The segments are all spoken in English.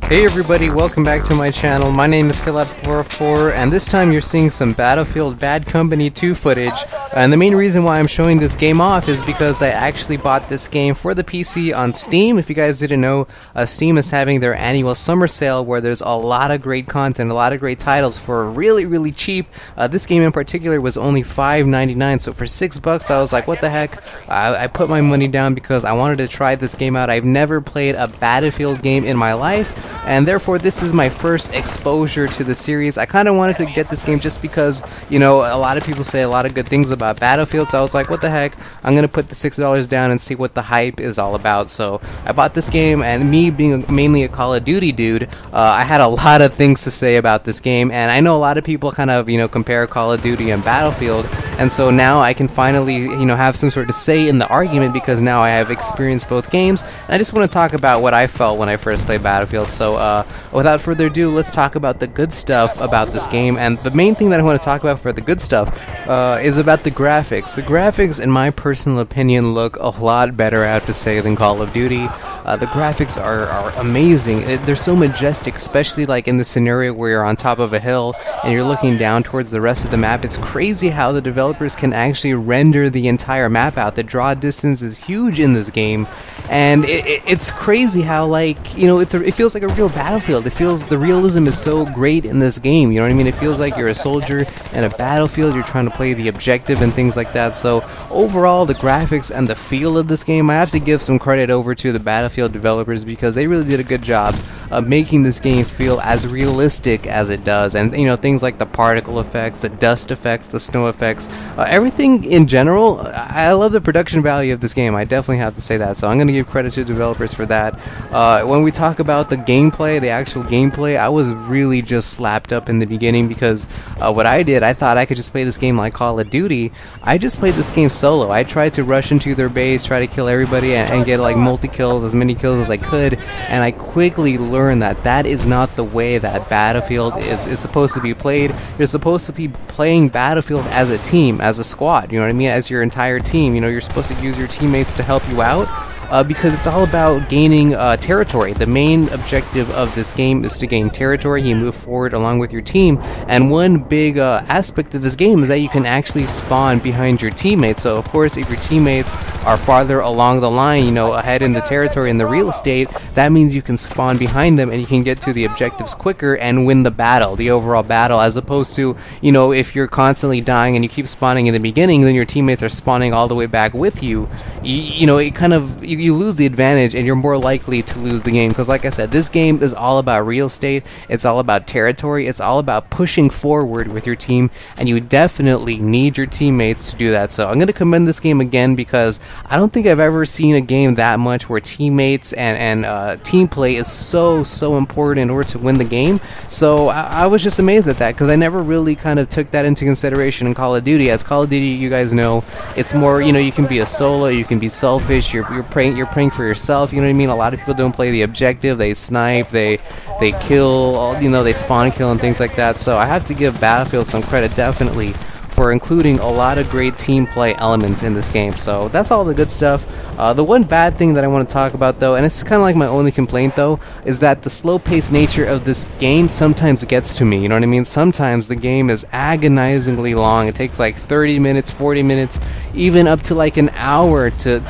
Hey everybody, welcome back to my channel. My name is Killat404 and this time you're seeing some Battlefield Bad Company 2 footage. And the main reason why I'm showing this game off is because I actually bought this game for the PC on Steam. If you guys didn't know, Steam is having their annual summer sale where there's a lot of great content, a lot of great titles for really cheap. This game in particular was only $5.99, so for $6 I was like, what the heck? I put my money down because I wanted to try this game out. I've never played a Battlefield game in my life, and therefore this is my first exposure to the series. I kind of wanted to get this game just because, you know, a lot of people say a lot of good things about Battlefield, so I was like, what the heck, I'm gonna put the $6 down and see what the hype is all about. So I bought this game, and me being mainly a Call of Duty dude, I had a lot of things to say about this game, and I know a lot of people kind of, you know, compare Call of Duty and Battlefield, and so now I can finally, you know, have some sort of say in the argument because now I have experienced both games, and I just want to talk about what I felt when I first played Battlefield. So without further ado, let's talk about the good stuff about this game. And the main thing that I want to talk about for the good stuff is about the graphics. The graphics, in my personal opinion, look a lot better, I have to say, than Call of Duty. The graphics are amazing. They're so majestic, especially like in the scenario where you're on top of a hill and you're looking down towards the rest of the map. It's crazy how the developers can actually render the entire map out. The draw distance is huge in this game, and it's crazy how, like, you know, it feels like a real Battlefield. It feels, the realism is so great in this game, you know what I mean? It feels like you're a soldier in a battlefield, you're trying to play the objective and things like that. So overall, the graphics and the feel of this game, I have to give some credit over to the Battlefield developers because they really did a good job of making this game feel as realistic as it does. And, you know, things like the particle effects, the dust effects, the snow effects, everything in general. I love the production value of this game, I definitely have to say that, so I'm going to give credit to developers for that. When we talk about the gameplay, the actual gameplay, I was really just slapped up in the beginning because what I did, I thought I could just play this game like Call of Duty. I just played this game solo. I tried to rush into their base, try to kill everybody, and get like multi-kills, as many kills as I could, and I quickly learned that that is not the way that Battlefield is supposed to be played. You're supposed to be playing Battlefield as a team, as a squad, you know what I mean, as your entire team. You know, you're supposed to use your teammates to help you out. Because it's all about gaining territory. The main objective of this game is to gain territory. You move forward along with your team, and one big aspect of this game is that you can actually spawn behind your teammates. So of course, if your teammates are farther along the line, you know, ahead in the territory in the real estate, that means you can spawn behind them and you can get to the objectives quicker and win the battle, the overall battle, as opposed to, you know, if you're constantly dying and you keep spawning in the beginning, then your teammates are spawning all the way back with you. You know, it kind of, you lose the advantage and you're more likely to lose the game, because like I said, this game is all about real estate, it's all about territory, it's all about pushing forward with your team, and you definitely need your teammates to do that. So I'm going to commend this game again because I don't think I've ever seen a game that much where teammates and team play is so important in order to win the game. So I was just amazed at that because I never really kind of took that into consideration in Call of Duty. As Call of Duty, you guys know, it's more, you know, you can be a solo, you can be selfish, you're praying for yourself, you know what I mean? A lot of people don't play the objective, they snipe, they kill, you know, they spawn kill and things like that. So I have to give Battlefield some credit, definitely, for including a lot of great team play elements in this game. So that's all the good stuff. The one bad thing that I want to talk about, though, and it's kind of like my only complaint, though, is that the slow-paced nature of this game sometimes gets to me, you know what I mean? Sometimes the game is agonizingly long. It takes like 30 minutes, 40 minutes, even up to like an hour to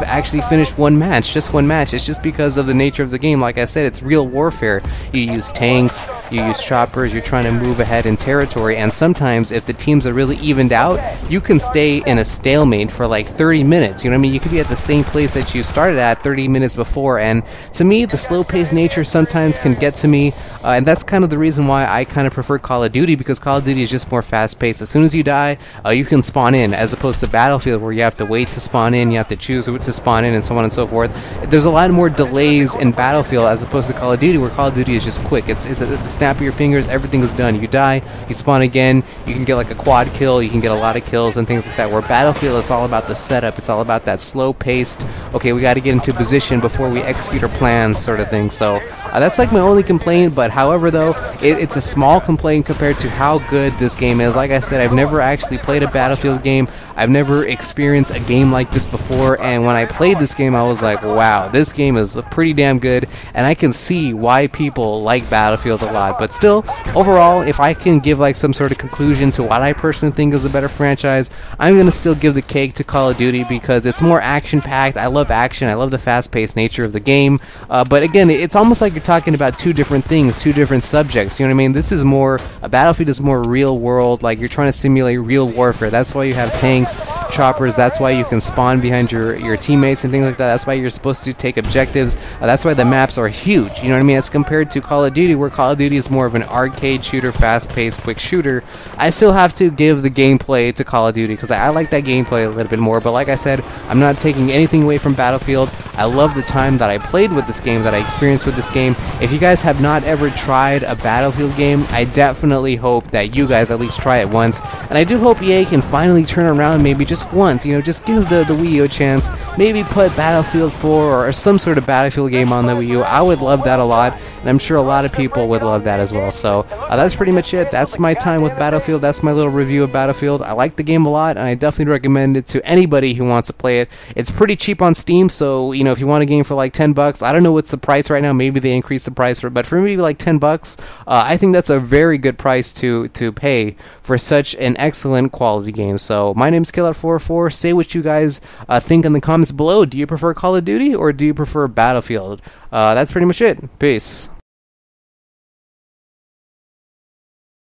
actually finish one match, just one match. It's just because of the nature of the game. Like I said, it's real warfare. You use tanks, you use choppers, you're trying to move ahead in territory, and sometimes if the teams are really evened out, you can stay in a stalemate for like 30 minutes, you know what I mean? You could be at the same place that you started at 30 minutes before, and to me, the slow-paced nature sometimes can get to me, and that's kind of the reason why I kind of prefer Call of Duty, because Call of Duty is just more fast-paced. As soon as you die, you can spawn in, as opposed to Battlefield, where you have to wait to spawn in, you have to choose to spawn in, and so on and so forth. There's a lot more delays in Battlefield as opposed to Call of Duty, where Call of Duty is just quick. It's at the snap of your fingers, everything is done. You die, you spawn again, you can get like a quad kill, you can get a lot of kills and things like that. Where Battlefield, it's all about the setup, it's all about that slow-paced, okay, we got to get into position before we execute our plans sort of thing. So That's like my only complaint, but however though, it's a small complaint compared to how good this game is. Like I said, I've never actually played a Battlefield game. I've never experienced a game like this before, and when I played this game I was like, wow, this game is pretty damn good, and I can see why people like Battlefield a lot. But still, overall, if I can give like some sort of conclusion to what I personally think is a better franchise, I'm gonna still give the cake to Call of Duty because it's more action packed. I love action, I love the fast paced nature of the game, but again, it's almost like you're talking about two different things, two different subjects, you know what I mean? This is more, Battlefield is more real world, like you're trying to simulate real warfare. That's why you have tanks, choppers, that's why you can spawn behind your teammates and things like that. That's why you're supposed to take objectives. That's why the maps are huge, you know what I mean, as compared to Call of Duty, where Call of Duty is more of an arcade shooter, fast-paced, quick shooter. I still have to give the gameplay to Call of Duty because I like that gameplay a little bit more, but like I said, I'm not taking anything away from Battlefield. I love the time that I played with this game, that I experienced with this game. If you guys have not ever tried a Battlefield game, I definitely hope that you guys at least try it once, and I do hope EA can finally turn around maybe just once, you know, just give the Wii U a chance, maybe put Battlefield 4 or some sort of Battlefield game on the Wii U. I would love that a lot, and I'm sure a lot of people would love that as well. So that's pretty much it. That's my time with Battlefield. That's my little review of Battlefield. I like the game a lot, and I definitely recommend it to anybody who wants to play it. It's pretty cheap on Steam, so you know, if you want a game for like $10, I don't know what's the price right now. Maybe they increased the price but for maybe like $10, I think that's a very good price to pay for such an excellent quality game. So my name's Killer404. Say what you guys think in the comments below. Do you prefer Call of Duty or do you prefer Battlefield? That's pretty much it. Peace.